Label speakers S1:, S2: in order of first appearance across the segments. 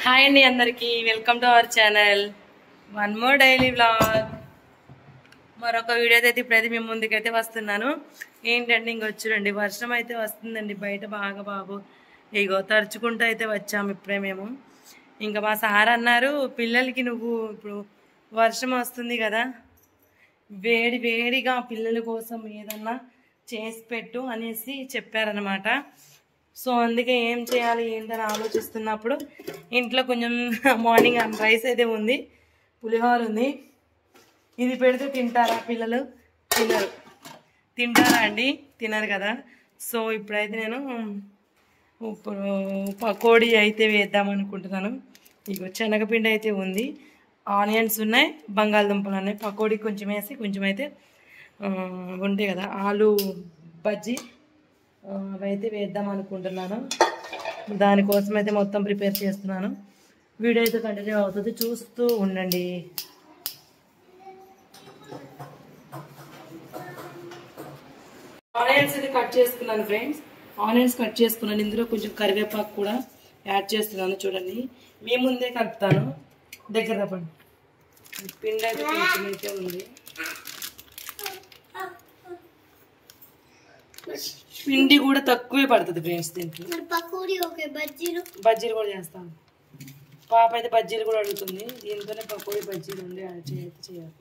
S1: Hi అండి అందరికీ welcome to our channel one more daily vlog. మరొక వీడియో అయితే ఇప్పుడైతే మేము ముందుకైతే వస్తున్నాను. ఏంటంటే ఇంకొచ్చురండి వర్షం అయితే వస్తుందండి బయట బాగా బాబు. ఇగో తడుచుకుంటూ అయితే వచ్చాము ఇప్పుడే మేము. ఇంకా మా సార్ అన్నారు పిల్లలకి నువ్వు ఇప్పుడు వర్షం వస్తుంది కదా వేడి వేడిగా పిల్లల కోసం ఏదన్నా చేసి పెట్టు అనేసి చెప్పారనమాట. సో అందుకే ఏం చేయాలి ఏంటని ఆలోచిస్తున్నప్పుడు ఇంట్లో కొంచెం మార్నింగ్ రైస్ అయితే ఉంది, పులిహోర ఉంది. ఇది పెడితే తింటారా పిల్లలు? తినరు. తింటారా అండి? తినరు కదా. సో ఇప్పుడైతే నేను ఇప్పుడు పకోడీ అయితే వేద్దాం అనుకుంటున్నాను. ఇక శనగపిండి అయితే ఉంది, ఆనియన్స్ ఉన్నాయి, బంగాళదుంపలు ఉన్నాయి. పకోడీ కొంచెం వేసి కొంచెం అయితే ఉంటాయి కదా ఆలు బజ్జీ అవైతే వేద్దాం అనుకుంటున్నాను. దానికోసం అయితే మొత్తం ప్రిపేర్ చేస్తున్నాను. వీడియో అయితే కంటిన్యూ అవుతుంది, చూస్తూ ఉండండి. ఆనియన్స్ అయితే కట్ చేసుకున్నాను ఫ్రెండ్స్. ఆనియన్స్ కట్ చేసుకున్నాను. ఇందులో కొంచెం కరివేపాకు కూడా యాడ్ చేస్తున్నాను. చూడండి మీ ముందే కలుపుతాను. దగ్గర తప్పండి. పిండి అయితే కొంచెం అయితే ఉంది. పిండి కూడా తక్కువే పడుతుంది ఫ్రెండ్స్ దీంట్లో. బజ్జీలు కూడా చేస్తాను. పాప అయితే బజ్జీలు కూడా అడుగుతుంది. దీంతోనే పకోడీ బజ్జీలు ఉండి చేయాలి.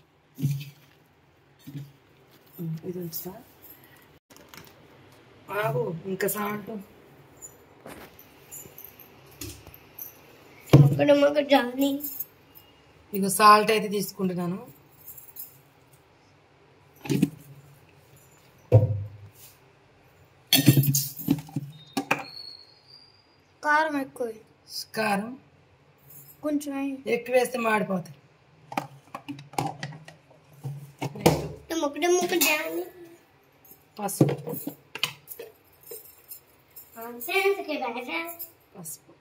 S1: ఇది ఉంచుతా ఆగు. ఇంకా సాల్ట్ ఇక సాల్ట్ అయితే తీసుకుంటున్నాను.
S2: కారం ఎక్కువ,
S1: కారం
S2: కొంచెం
S1: ఎక్కువ వేస్తే మాడిపోతాయి. పసుపు పసుపు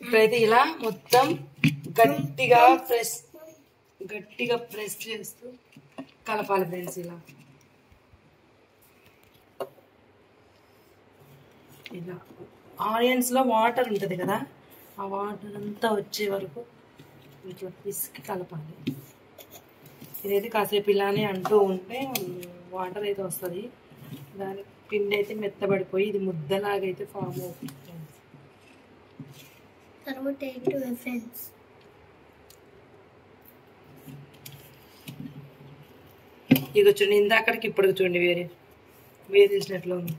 S1: ఇప్పుడైతే ఇలా మొత్తం గట్టిగా ప్రెస్ చేస్తూ కలపాలి ఫ్రెండ్స్. ఇలా ఇలా ఆనియన్స్ లో వాటర్ ఉంటుంది కదా, ఆ వాటర్ అంతా వచ్చే వరకు ఇట్లా పిసికి కలపాలి. ఇదైతే కాసేపు ఇలానే అంటూ ఉంటే వాటర్ అయితే వస్తుంది. దాని పిండి అయితే మెత్తబడిపోయి ఇది ముద్దలాగైతే ఫామ్ అవుతుంది. ఇక చూడండి ఇందాకడికి ఇప్పుడు చూడండి వేరే వేసినట్లు ఉంది.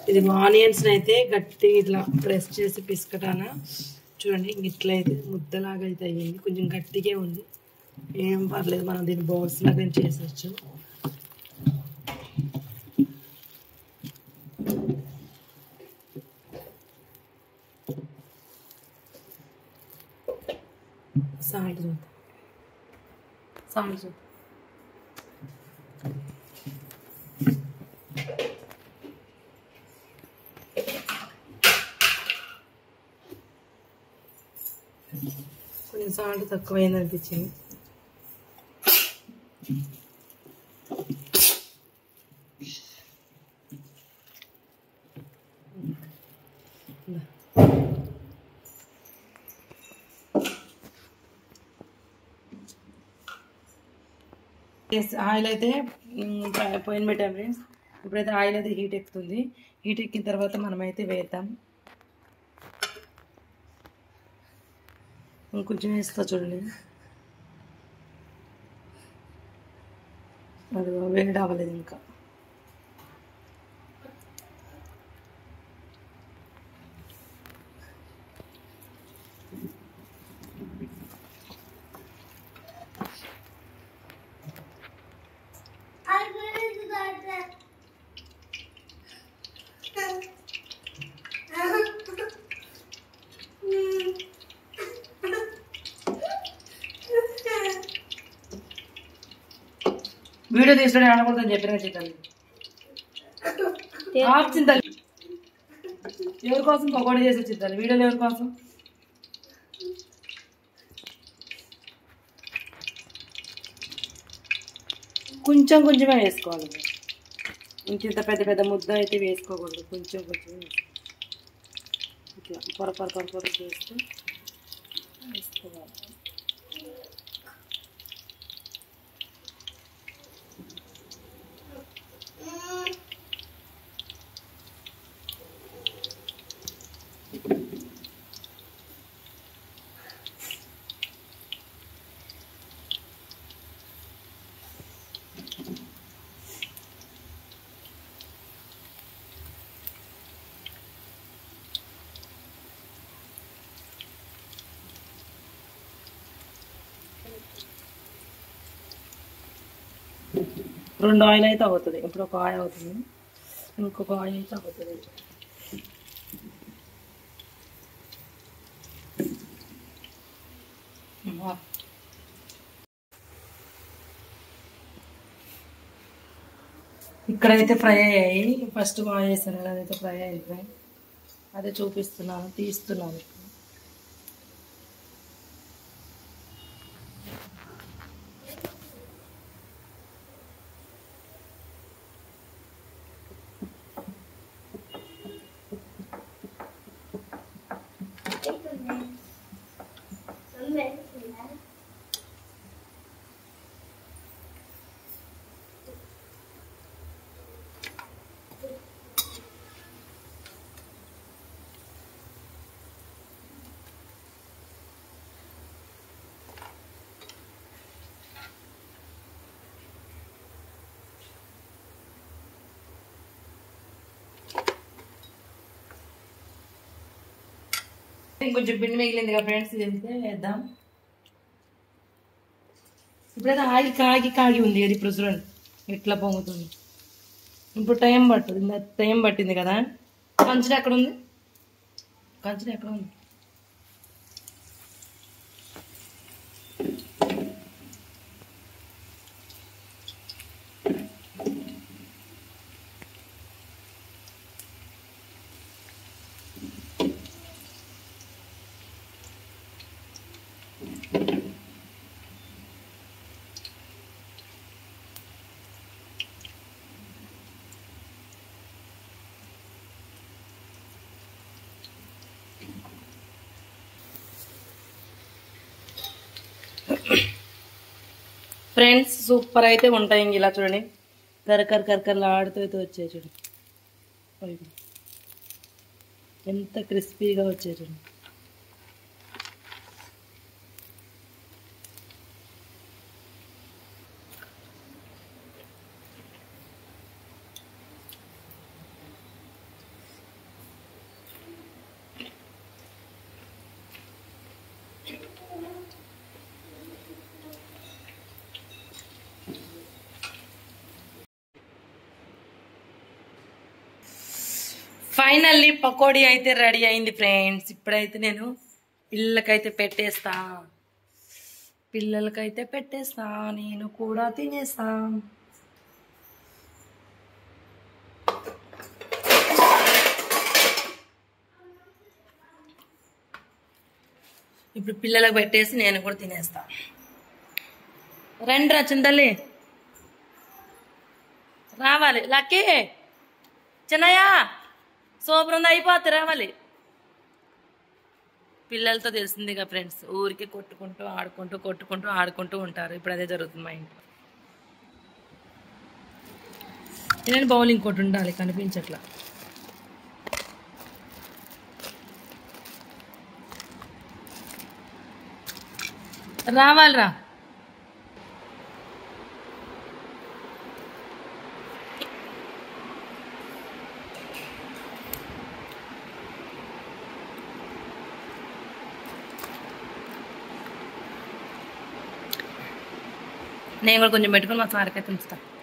S1: ఇది ఆనియన్స్ అయితే గట్టి ఇట్లా ప్రెస్ చేసి పిసుకటానా చూడండి. ఇట్లా అయితే ముద్దలాగా అయితే అయ్యింది. కొంచెం గట్టిగా ఉంది, ఏం పర్లేదు. మనం దీన్ని బౌల్స్ లాగా చేసేచ్చు. సాల్ట్ కొంచెం సాల్ట్ తక్కువైంది అనిపించింది. ఆయిల్ అయితే పోయిన పెట్టాం ఫ్రెండ్స్. ఇప్పుడైతే ఆయిల్ అయితే హీట్ ఎక్కుతుంది. హీట్ ఎక్కిన తర్వాత మనమైతే వేద్దాం. ఇంకొంచెం వేస్తా చూడండి. అది వేడి అవ్వలేదు ఇంకా. వీడియో తీసుకుని ఆడకూడదని చెప్పిన చిత్తాలి చింతాలి ఎవరి కోసం పకోడీ చేసి చిత్తాలి వీడియోలు ఎవరి కోసం కొంచెం కొంచెమే వేసుకోవాలి ఇంత పెద్ద పెద్ద ముద్ద అయితే వేసుకోకూడదు కొంచెం కొంచెం ఇట్లా పొర చేస్తూ వేసుకోవాలి 2 ఆయిల్ అయితే అవుతుంది ఇప్పుడు ఒక ఆయిల్ అవుతుంది ఇంకొక ఆయిల్ అయితే అవుతుంది ఇక్కడైతే ఫ్రై అయ్యాయి ఫస్ట్ ఆయిల్ వేసాను అదైతే ఫ్రై అయింది అదే చూపిస్తున్నాను తీస్తున్నాను ఇంకొంచెం పిండి మిగిలింది కదా ఫ్రెండ్స్ ఇది వేద్దాం ఇప్పుడైతే ఆగి కాగి ఉంది అది ఇప్పుడు చూడండి ఎట్లా పొంగుతుంది ఇప్పుడు టైం పట్టింది కదా కంచె ఎక్కడ ఉంది ఫ్రెండ్స్ సూపర్ అయితే ఉంటాయి ఇలా చూడండి కరకరలు ఆడుతూ అయితే వచ్చాయి చూడండి ఎంత క్రిస్పీగా వచ్చాయి చూడండి ఫైనల్లీ పకోడీ అయితే రెడీ అయింది ఫ్రెండ్స్ ఇప్పుడైతే నేను పిల్లలకైతే పెట్టేస్తా నేను కూడా తినేస్తా ఇప్పుడు పిల్లలకు పెట్టేసి నేను కూడా తినేస్తా రండి రా చింతల్లి రావాలి లక్కీ చిన్నయ్య సూపర్ ఉంది అయిపోతే రావాలి పిల్లలతో తెలిసిందిగా ఫ్రెండ్స్ ఊరికి కొట్టుకుంటూ ఆడుకుంటూ ఉంటారు ఇప్పుడు అదే జరుగుతుంది మా ఇంట్లో నేను బౌలింగ్ కొట్టు ఉండాలి కనిపించట్లా రావాలిరా నేను కూడా కొంచెం పెట్టుకుని మా సార్కి అయితే ఉంచుతాను